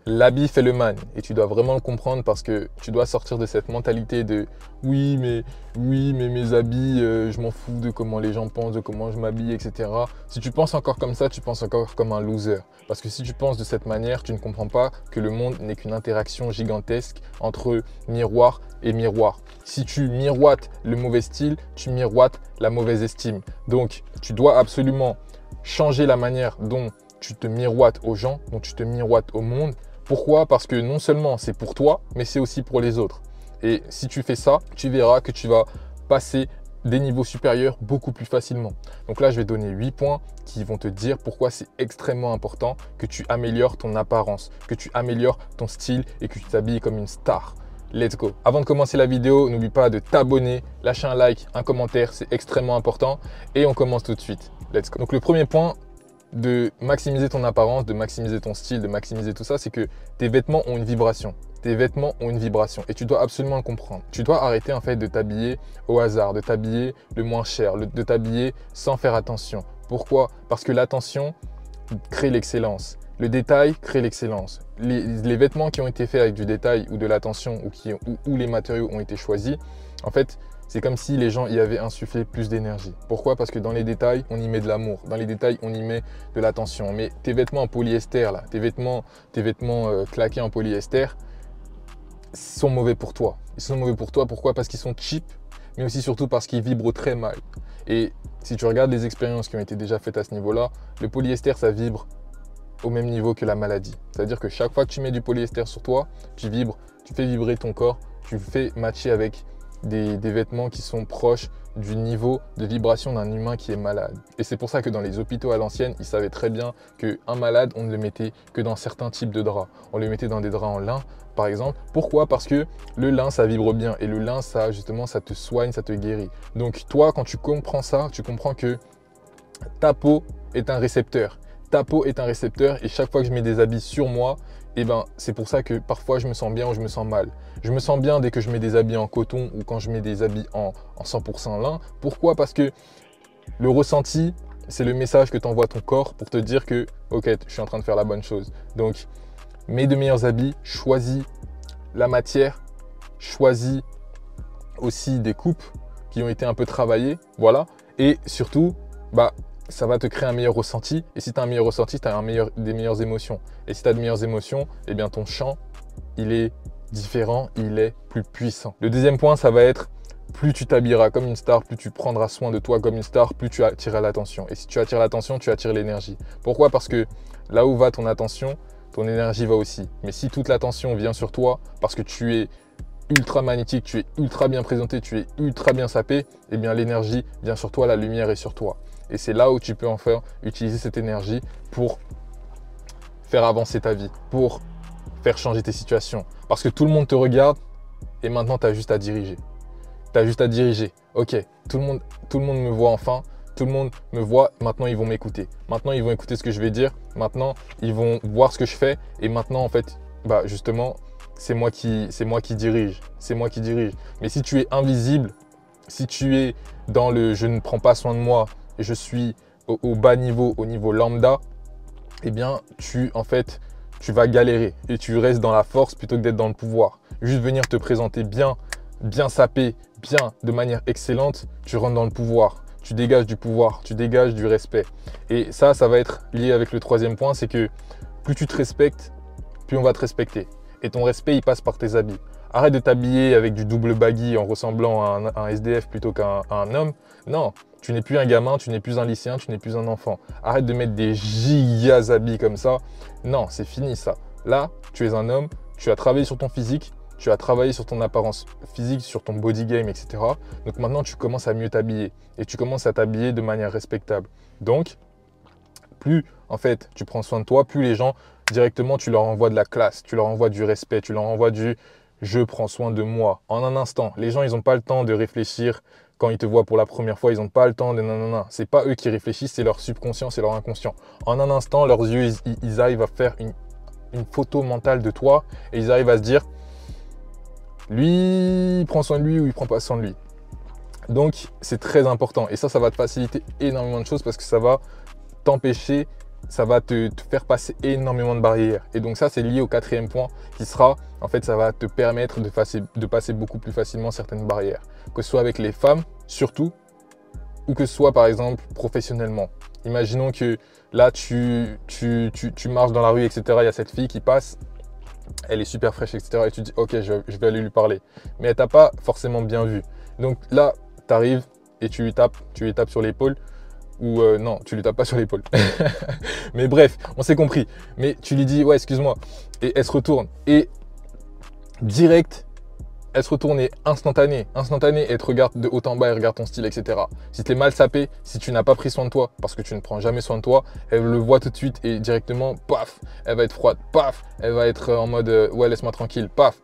l'habit fait le man et tu dois vraiment le comprendre parce que tu dois sortir de cette mentalité de oui mais mes habits, je m'en fous de comment les gens pensent, de comment je m'habille, etc. Si tu penses encore comme ça, tu penses encore comme un loser. Parce que si tu penses de cette manière, tu ne comprends pas que le monde n'est qu'une interaction gigantesque entre miroir et miroir. Si tu miroites le mauvais style, tu miroites la mauvaise estime. Donc, tu dois absolument changer la manière dont tu te miroites aux gens, dont tu te miroites au monde. Pourquoi? Parce que non seulement c'est pour toi, mais c'est aussi pour les autres. Et si tu fais ça, tu verras que tu vas passer des niveaux supérieurs beaucoup plus facilement. Donc là, je vais donner 8 points qui vont te dire pourquoi c'est extrêmement important que tu améliores ton apparence, que tu améliores ton style et que tu t'habilles comme une star. Let's go. Avant de commencer la vidéo, n'oublie pas de t'abonner, lâcher un like, un commentaire, c'est extrêmement important. Et on commence tout de suite. Let's go. Donc le premier point de maximiser ton apparence, de maximiser ton style, de maximiser tout ça, c'est que tes vêtements ont une vibration. Tes vêtements ont une vibration et tu dois absolument le comprendre. Tu dois arrêter en fait de t'habiller au hasard, de t'habiller le moins cher, de t'habiller sans faire attention. Pourquoi? Parce que l'attention crée l'excellence. Le détail crée l'excellence. Les vêtements qui ont été faits avec du détail ou de l'attention ou les matériaux ont été choisis, en fait, c'est comme si les gens y avaient insufflé plus d'énergie. Pourquoi? Parce que dans les détails, on y met de l'amour. Dans les détails, on y met de l'attention. Mais tes vêtements en polyester, là, tes vêtements claqués en polyester, sont mauvais pour toi. Ils sont mauvais pour toi, pourquoi? Parce qu'ils sont cheap, mais aussi surtout parce qu'ils vibrent très mal. Et si tu regardes les expériences qui ont été déjà faites à ce niveau-là, le polyester, ça vibre au même niveau que la maladie. C'est-à-dire que chaque fois que tu mets du polyester sur toi, tu fais vibrer ton corps, tu fais matcher avec des vêtements qui sont proches du niveau de vibration d'un humain qui est malade. Et c'est pour ça que dans les hôpitaux à l'ancienne, ils savaient très bien qu'un malade, on ne le mettait que dans certains types de draps. On le mettait dans des draps en lin, par exemple. Pourquoi? Parce que le lin, ça vibre bien. Et le lin, ça, justement, ça te soigne, ça te guérit. Donc toi, quand tu comprends ça, tu comprends que ta peau est un récepteur. Ta peau est un récepteur et chaque fois que je mets des habits sur moi, eh ben, c'est pour ça que parfois je me sens bien ou je me sens mal. Je me sens bien dès que je mets des habits en coton ou quand je mets des habits en 100% lin. Pourquoi? Parce que le ressenti, c'est le message que t'envoie ton corps pour te dire que ok, je suis en train de faire la bonne chose. Donc, mets de meilleurs habits, choisis la matière, choisis aussi des coupes qui ont été un peu travaillées, voilà. Et surtout, ça va te créer un meilleur ressenti. Et si tu as un meilleur ressenti, tu as des meilleures émotions. Et si tu as de meilleures émotions, eh bien ton chant, il est différent, il est plus puissant. Le deuxième point, ça va être plus tu t'habilleras comme une star, plus tu prendras soin de toi comme une star, plus tu attireras l'attention. Et si tu attires l'attention, tu attires l'énergie. Pourquoi? Parce que là où va ton attention, ton énergie va aussi. Mais si toute l'attention vient sur toi, parce que tu es ultra magnétique, tu es ultra bien présenté, tu es ultra bien sapé, eh bien l'énergie vient sur toi, la lumière est sur toi. Et c'est là où tu peux enfin utiliser cette énergie pour faire avancer ta vie, pour faire changer tes situations. Parce que tout le monde te regarde et maintenant tu as juste à diriger. Tu as juste à diriger. Ok, tout le monde me voit enfin, tout le monde me voit, maintenant ils vont m'écouter. Maintenant ils vont écouter ce que je vais dire, maintenant ils vont voir ce que je fais et maintenant en fait, justement, c'est moi qui dirige. C'est moi qui dirige. Mais si tu es invisible, si tu es dans le je ne prends pas soin de moi, je suis au bas niveau, au niveau lambda, eh bien, tu vas galérer et tu restes dans la force plutôt que d'être dans le pouvoir. Juste venir te présenter bien sapé, bien, de manière excellente, tu rentres dans le pouvoir. Tu dégages du pouvoir, tu dégages du respect. Et ça va être lié avec le troisième point, c'est que plus tu te respectes, plus on va te respecter. Et ton respect, il passe par tes habits. Arrête de t'habiller avec du double baggy en ressemblant à un SDF plutôt qu'à un homme. Non, tu n'es plus un gamin, tu n'es plus un lycéen, tu n'es plus un enfant. Arrête de mettre des gigas habits comme ça. Non, c'est fini ça. Là, tu es un homme, tu as travaillé sur ton physique, tu as travaillé sur ton apparence physique, sur ton body game, etc. Donc maintenant, tu commences à mieux t'habiller et tu commences à t'habiller de manière respectable. Donc, plus en fait tu prends soin de toi, plus les gens directement tu leur envoies de la classe, tu leur envoies du respect, tu leur envoies du je prends soin de moi en un instant. Les gens ils n'ont pas le temps de réfléchir quand ils te voient pour la première fois, ils n'ont pas le temps de nanana. C'est pas eux qui réfléchissent, c'est leur subconscient, c'est leur inconscient. En un instant, leurs yeux ils arrivent à faire une photo mentale de toi et ils arrivent à se dire lui il prend soin de lui ou il prend pas soin de lui. Donc c'est très important et ça va te faciliter énormément de choses parce que ça va t'empêcher ça va te faire passer énormément de barrières. Et donc ça, c'est lié au quatrième point qui sera, en fait, ça va te permettre de passer beaucoup plus facilement certaines barrières. Que ce soit avec les femmes, surtout, ou que ce soit, par exemple, professionnellement. Imaginons que là, tu marches dans la rue, etc. Il y a cette fille qui passe, elle est super fraîche, etc. Et tu dis, ok, je vais aller lui parler. Mais elle t'a pas forcément bien vu. Donc là, tu arrives et tu lui tapes sur l'épaule. Ou non, tu lui tapes pas sur l'épaule. Mais bref, on s'est compris. Mais tu lui dis, ouais, excuse-moi. Et elle se retourne. Et direct, elle se retourne et instantané, elle te regarde de haut en bas, elle regarde ton style, etc. Si tu es mal sapé, si tu n'as pas pris soin de toi, parce que tu ne prends jamais soin de toi, elle le voit tout de suite et directement, paf, elle va être froide, paf, elle va être en mode, ouais, laisse-moi tranquille, paf.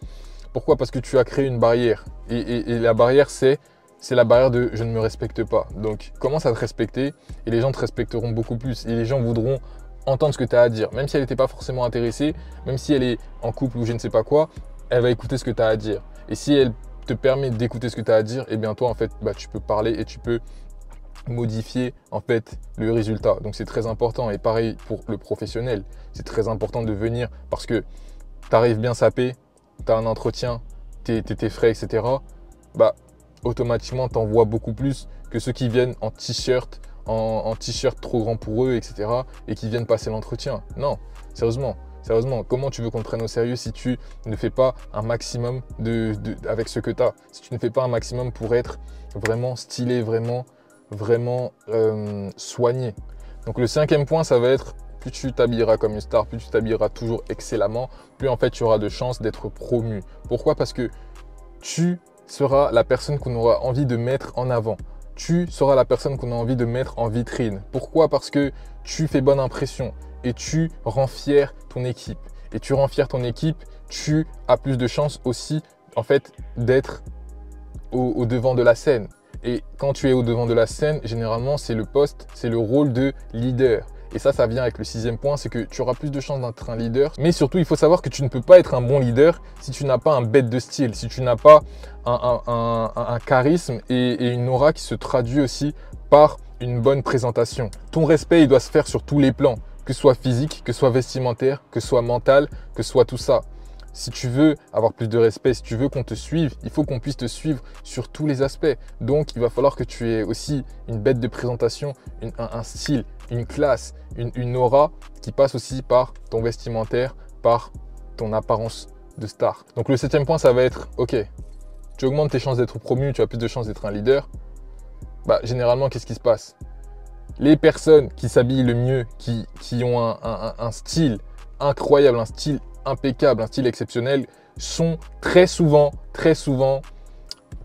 Pourquoi? Parce que tu as créé une barrière. Et la barrière, c'est la barrière de je ne me respecte pas. Donc, commence à te respecter et les gens te respecteront beaucoup plus. Et les gens voudront entendre ce que tu as à dire. Même si elle n'était pas forcément intéressée, même si elle est en couple ou je ne sais pas quoi, elle va écouter ce que tu as à dire. Et si elle te permet d'écouter ce que tu as à dire, eh bien toi, en fait, tu peux parler et tu peux modifier en fait le résultat. Donc, c'est très important. Et pareil pour le professionnel. C'est très important de venir parce que tu arrives bien sapé, tu as un entretien, tu es frais, etc. Automatiquement, tu en vois beaucoup plus que ceux qui viennent en t-shirt, en t-shirt trop grand pour eux, etc. et qui viennent passer l'entretien. Non, sérieusement, comment tu veux qu'on te prenne au sérieux si tu ne fais pas un maximum avec ce que tu as? Si tu ne fais pas un maximum pour être vraiment stylé, vraiment soigné. Donc le cinquième point, ça va être plus tu t'habilleras comme une star, plus tu t'habilleras toujours excellemment, plus en fait tu auras de chances d'être promu. Pourquoi? Parce que tu seras la personne qu'on aura envie de mettre en avant. Tu seras la personne qu'on a envie de mettre en vitrine. Pourquoi? Parce que tu fais bonne impression et tu rends fier ton équipe. Et tu rends fier ton équipe, tu as plus de chances aussi en fait d'être au devant de la scène. Et quand tu es au devant de la scène, généralement c'est le poste, c'est le rôle de leader. Et ça vient avec le sixième point, c'est que tu auras plus de chances d'être un leader. Mais surtout, il faut savoir que tu ne peux pas être un bon leader si tu n'as pas un bête de style, si tu n'as pas un charisme et une aura qui se traduit aussi par une bonne présentation. Ton respect, il doit se faire sur tous les plans, que ce soit physique, que ce soit vestimentaire, que ce soit mental, que ce soit tout ça. Si tu veux avoir plus de respect, si tu veux qu'on te suive, il faut qu'on puisse te suivre sur tous les aspects. Donc, il va falloir que tu aies aussi une bête de présentation, un style, une classe, une aura qui passe aussi par ton vestimentaire, par ton apparence de star. Donc, le septième point, ça va être, ok, tu augmentes tes chances d'être promu, tu as plus de chances d'être un leader. Généralement, qu'est-ce qui se passe? Les personnes qui s'habillent le mieux, qui ont un style incroyable, un style impeccable, un style exceptionnel, sont très souvent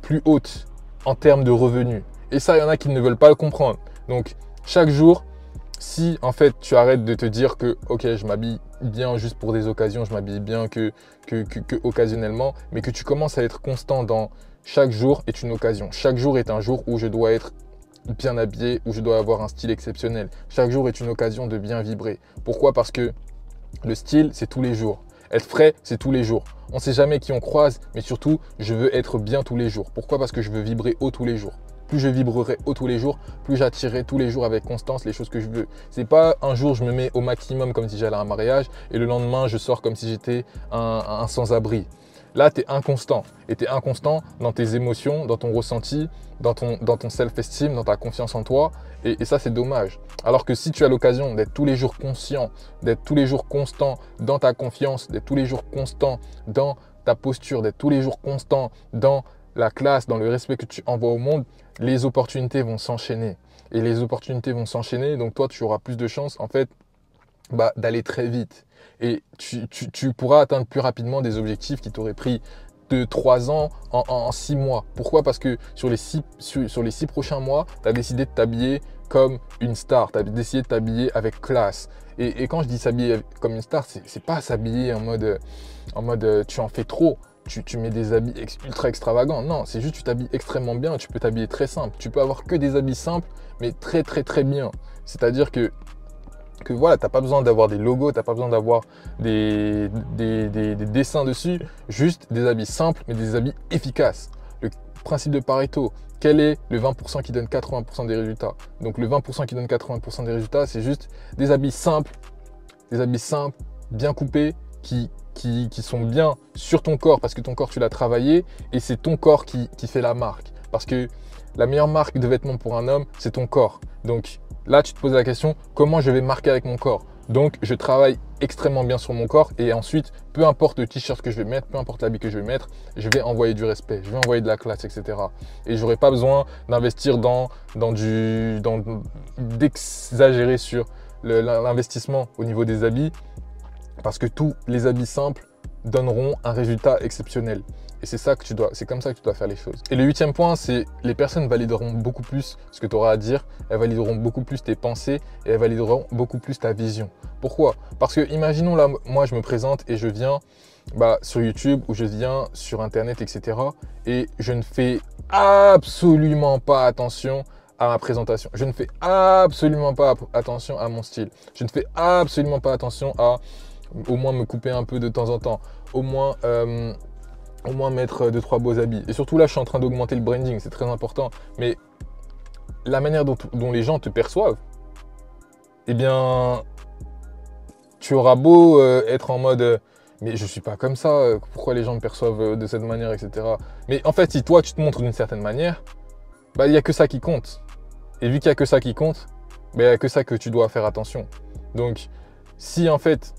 plus hautes en termes de revenus. Et ça, il y en a qui ne veulent pas le comprendre. Donc, chaque jour, si en fait tu arrêtes de te dire que ok, je m'habille bien juste pour des occasions, je m'habille bien que occasionnellement, mais que tu commences à être constant dans chaque jour est une occasion. Chaque jour est un jour où je dois être bien habillé, où je dois avoir un style exceptionnel. Chaque jour est une occasion de bien vibrer. Pourquoi? Parce que le style, c'est tous les jours. Être frais, c'est tous les jours. On ne sait jamais qui on croise, mais surtout, je veux être bien tous les jours. Pourquoi? Parce que je veux vibrer haut tous les jours. Plus je vibrerai haut tous les jours, plus j'attirerai tous les jours avec constance les choses que je veux. C'est pas un jour je me mets au maximum comme si j'allais à un mariage et le lendemain je sors comme si j'étais un sans-abri. Là, tu es inconstant. Et tu es inconstant dans tes émotions, dans ton ressenti, dans ton self-esteem, dans ta confiance en toi. Et ça, c'est dommage. Alors que si tu as l'occasion d'être tous les jours conscient, d'être tous les jours constant dans ta confiance, d'être tous les jours constant dans ta posture, d'être tous les jours constant dans la classe, dans le respect que tu envoies au monde, les opportunités vont s'enchaîner. Et les opportunités vont s'enchaîner. Donc toi, tu auras plus de chances, en fait, d'aller très vite. Et tu pourras atteindre plus rapidement des objectifs qui t'auraient pris de 3 ans en 6 mois. Pourquoi? Parce que sur les 6 prochains mois, tu as décidé de t'habiller comme une star. Tu as décidé de t'habiller avec classe. Et quand je dis s'habiller comme une star, c'est pas s'habiller en mode tu en fais trop. Tu mets des habits ultra extravagants. Non, c'est juste tu t'habilles extrêmement bien. Tu peux t'habiller très simple. Tu peux avoir que des habits simples, mais très très très bien. C'est-à-dire que voilà, tu n'as pas besoin d'avoir des logos, tu n'as pas besoin d'avoir des dessins dessus, juste des habits simples, mais des habits efficaces. principe de Pareto. Quel est le 20% qui donne 80% des résultats? Donc le 20% qui donne 80% des résultats, c'est juste des habits simples, bien coupés, qui sont bien sur ton corps parce que ton corps tu l'as travaillé et c'est ton corps qui fait la marque. Parce que la meilleure marque de vêtements pour un homme, c'est ton corps. Donc là, tu te poses la question, comment je vais marquer avec mon corps? Donc je travaille extrêmement bien sur mon corps et ensuite, peu importe le t-shirt que je vais mettre, peu importe l'habit que je vais mettre, je vais envoyer du respect, je vais envoyer de la classe, etc. Et je n'aurai pas besoin d'investir d'exagérer sur l'investissement au niveau des habits parce que tous les habits simples donneront un résultat exceptionnel. Et c'est comme ça que tu dois faire les choses. Et le 8e point, c'est les personnes valideront beaucoup plus ce que tu auras à dire, elles valideront beaucoup plus tes pensées et elles valideront beaucoup plus ta vision. Pourquoi? Parce que imaginons là, moi je me présente et je viens sur YouTube ou je viens sur Internet, etc. Et je ne fais absolument pas attention à ma présentation. Je ne fais absolument pas attention à mon style. Je ne fais absolument pas attention à au moins me couper un peu de temps en temps. Au moins mettre 2-3 beaux habits. Et surtout là, je suis en train d'augmenter le branding, c'est très important. Mais la manière dont les gens te perçoivent, eh bien, tu auras beau être en mode mais je suis pas comme ça, pourquoi les gens me perçoivent de cette manière, etc. Mais en fait, si toi, tu te montres d'une certaine manière, il n'y a que ça qui compte. Et vu qu'il n'y a que ça qui compte, il n'y a que ça que tu dois faire attention. Donc, si en fait,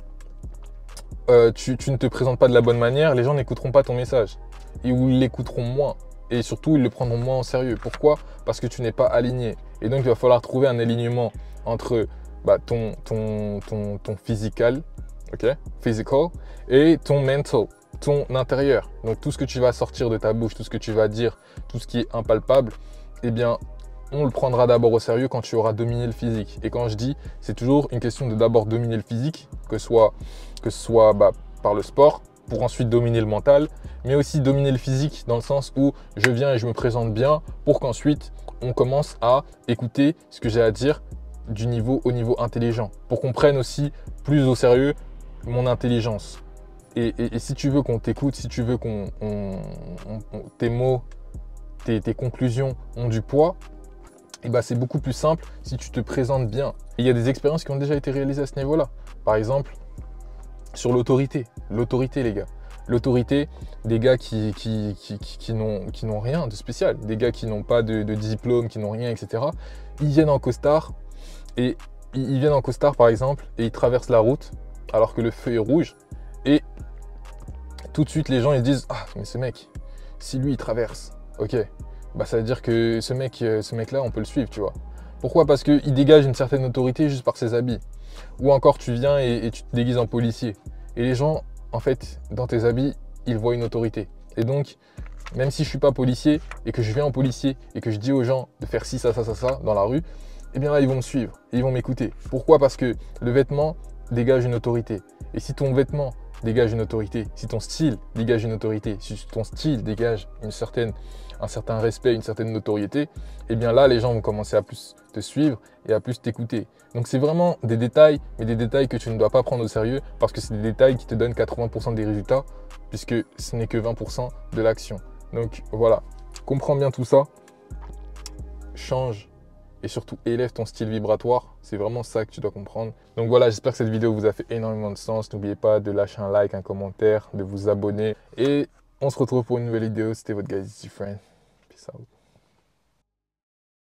tu ne te présentes pas de la bonne manière, les gens n'écouteront pas ton message. Ou ils l'écouteront moins. Et surtout, ils le prendront moins au sérieux. Pourquoi? Parce que tu n'es pas aligné. Et donc, il va falloir trouver un alignement entre ton physical, physical, et ton mental, ton intérieur. Donc, tout ce que tu vas sortir de ta bouche, tout ce que tu vas dire, tout ce qui est impalpable, eh bien, on le prendra d'abord au sérieux quand tu auras dominé le physique. Et quand je dis, c'est toujours une question de d'abord dominer le physique, que ce soit par le sport, pour ensuite dominer le mental, mais aussi dominer le physique dans le sens où je viens et je me présente bien pour qu'ensuite on commence à écouter ce que j'ai à dire au niveau intelligent, pour qu'on prenne aussi plus au sérieux mon intelligence. Et si tu veux qu'on t'écoute, si tu veux tes mots, tes conclusions ont du poids, c'est beaucoup plus simple si tu te présentes bien. Et il y a des expériences qui ont déjà été réalisées à ce niveau-là. Par exemple, sur l'autorité. L'autorité, les gars. L'autorité des gars qui n'ont rien de spécial. Des gars qui n'ont pas de diplôme, qui n'ont rien, etc. Ils viennent en costard et ils viennent en costard, par exemple, et ils traversent la route alors que le feu est rouge. Et tout de suite, les gens ils se disent « Ah, mais ce mec, si lui, il traverse, ok. » Ça veut dire que ce mec-là, on peut le suivre, tu vois. Pourquoi? Parce qu'il dégage une certaine autorité juste par ses habits. Ou encore, tu viens et tu te déguises en policier. Et les gens, en fait, dans tes habits, ils voient une autorité. Et donc, même si je ne suis pas policier et que je viens en policier et que je dis aux gens de faire ci, ça dans la rue, eh bien là, ils vont me suivre et ils vont m'écouter. Pourquoi? Parce que le vêtement dégage une autorité. Et si ton vêtement dégage une autorité, si ton style dégage une autorité, si ton style dégage un certain respect, une certaine notoriété, eh bien là, les gens vont commencer à plus te suivre et à plus t'écouter. Donc c'est vraiment des détails, mais des détails que tu ne dois pas prendre au sérieux parce que c'est des détails qui te donnent 80% des résultats puisque ce n'est que 20% de l'action. Donc voilà, comprends bien tout ça, change et surtout élève ton style vibratoire. C'est vraiment ça que tu dois comprendre. Donc voilà, j'espère que cette vidéo vous a fait énormément de sens. N'oubliez pas de lâcher un like, un commentaire, de vous abonner. Et on se retrouve pour une nouvelle vidéo. C'était votre guys, Friend. Peace out.